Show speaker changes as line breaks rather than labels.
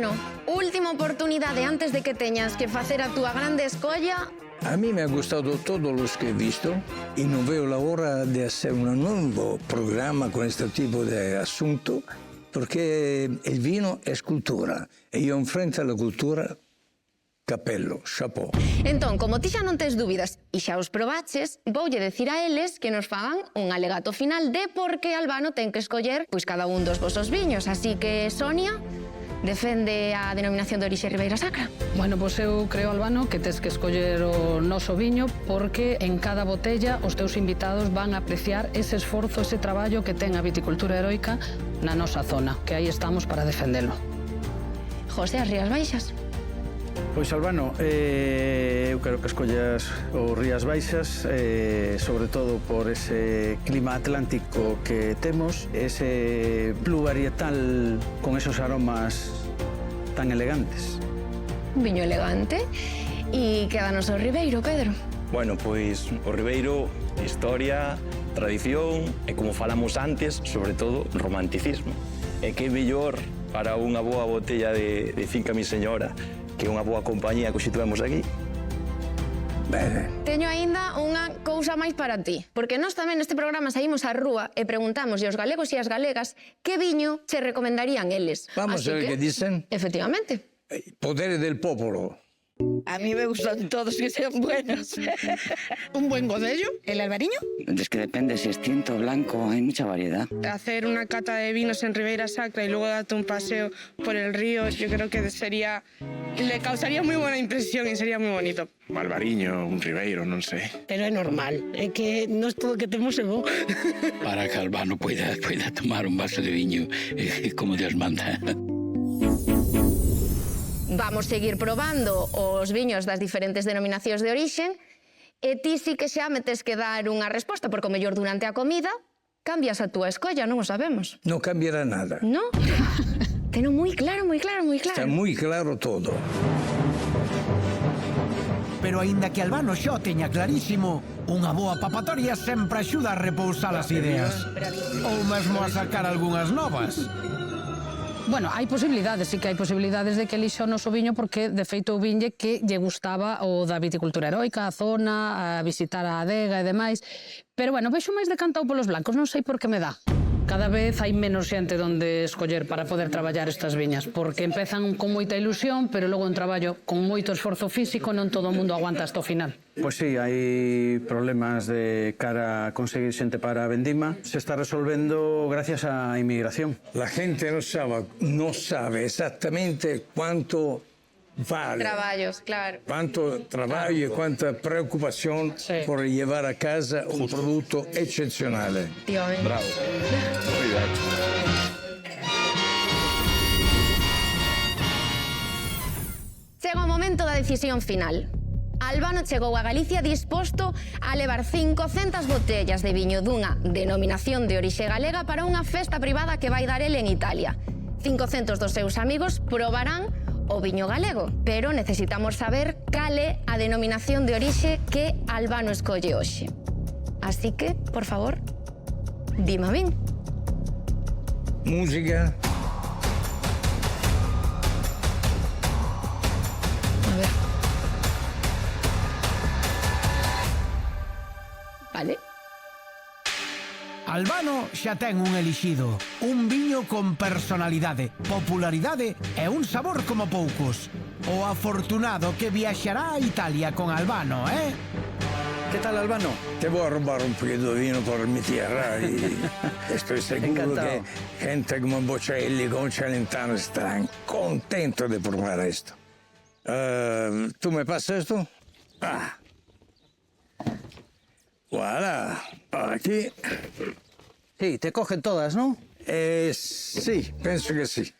Albano, última oportunidade antes de que teñas que facer a túa grande escolla.
A mí me ha gustado todos los que he visto y no veo la hora de hacer un nuevo programa con este tipo de asunto porque el vino es cultura y yo enfrente a la cultura, capello, chapeau.
Entón, como ti xa non tes dúbidas e xa os probaches, voulle decir a eles que nos fagan un alegato final de por que Albano ten que escoller pois cada un dos vosos viños. Así que, Sonia, defende a denominación de orixe Ribeira Sacra.
Bueno, pois eu creo, Albano, que tes que escoller o noso viño porque en cada botella os teus invitados van a apreciar ese esforzo, ese traballo que ten a viticultura heroica na nosa zona, que aí estamos para defendelo.
José, as Rías Baixas.
Pois, Albano, eu quero que escollas o Rías Baixas, sobre todo por ese clima atlántico que temos, ese pluvarietal con esos aromas tan elegantes.
Un viño elegante. E quédanos o Ribeiro, Pedro.
Bueno, pois o Ribeiro, historia, tradición e, como falamos antes, sobre todo, romanticismo. E que mellor para unha boa botella de Finca Mi Señora que unha boa compañía que hoxe tivemos aquí.
Bene.
Teño aínda unha cousa máis para ti, porque nós tamén neste programa saímos á rúa e preguntamos aos galegos e as galegas que viño che recomendarían eles.
Vamos a ver qué dicen.
Efectivamente.
Poder del popolo.
A mí me gustan todos que sean buenos.
Un buen godello.
¿El albariño?
Es que depende si es tinto o blanco, hay mucha variedad.
Hacer una cata de vinos en Ribeira Sacra y luego darte un paseo por el río, yo creo que sería... Le causaría muy buena impresión y sería muy bonito.
Un albariño, un ribeiro, non sei.
Pero é normal, é que nós todo o que temos é bo.
Para que Albano pueda tomar un vaso de viño como Dios manda.
Vamos seguir probando os viños das diferentes denominacións de orixen e ti sí que xa me tes que dar unha resposta, porque o mellor durante a comida cambias a túa escolla, non o sabemos.
No cambiará nada.
No? Teno moi claro, moi claro, moi claro.
Está muy claro todo.
Pero aínda que Albano xa o teña clarísimo, unha boa papatoria sempre axuda a repousar as ideas. Ou mesmo a sacar algunhas novas.
Bueno, hai posibilidades, sí que hai posibilidades de que elixa o noso viño porque, de feito, o viñe que lle gustaba o da viticultura heroica, a zona, a visitar a adega e demais. Pero, bueno, vexo máis decantado polos blancos, non sei por que me dá. Cada vez hai menos xente donde escoller para poder traballar estas viñas, porque empezan con moita ilusión, pero logo un traballo con moito esforzo físico, non todo o mundo aguanta hasta o final.
Pois sí, hai problemas de cara a conseguir xente para a vendima. Se está resolvendo gracias á inmigración.
La gente no sabe exactamente cuánto vale.
Traballos, claro.
Cuánto trabajo y cuánta preocupación por llevar a casa un producto excepcional.
Tío,
Bravo. Moi ben.
Chega o momento da decisión final. Albano chegou a Galicia disposto a levar 500 botellas de viño dunha denominación de orixe galega para unha festa privada que vai dar ele en Italia. 500 dos seus amigos probarán o viño galego, pero necesitamos saber cal é a denominación de orixe que Albano escolle hoxe. Así que, por favor, dime a min.
Música.
A ver. Vale.
Albano xa ten un elixido, un viño con personalidade, popularidade e un sabor como poucos. O afortunado que viaxará a Italia con Albano,
¿Qué tal, Albano?
Te voy a robar un poquito de vino por mi tierra y estoy seguro
Encantado.
que gente como Bocelli, como Celentano estarán contentos de probar esto. ¿Tú me pasas esto? Ah. Voilà. Aquí.
Sí, te cogen todas, ¿no?
Sí, pienso que sí.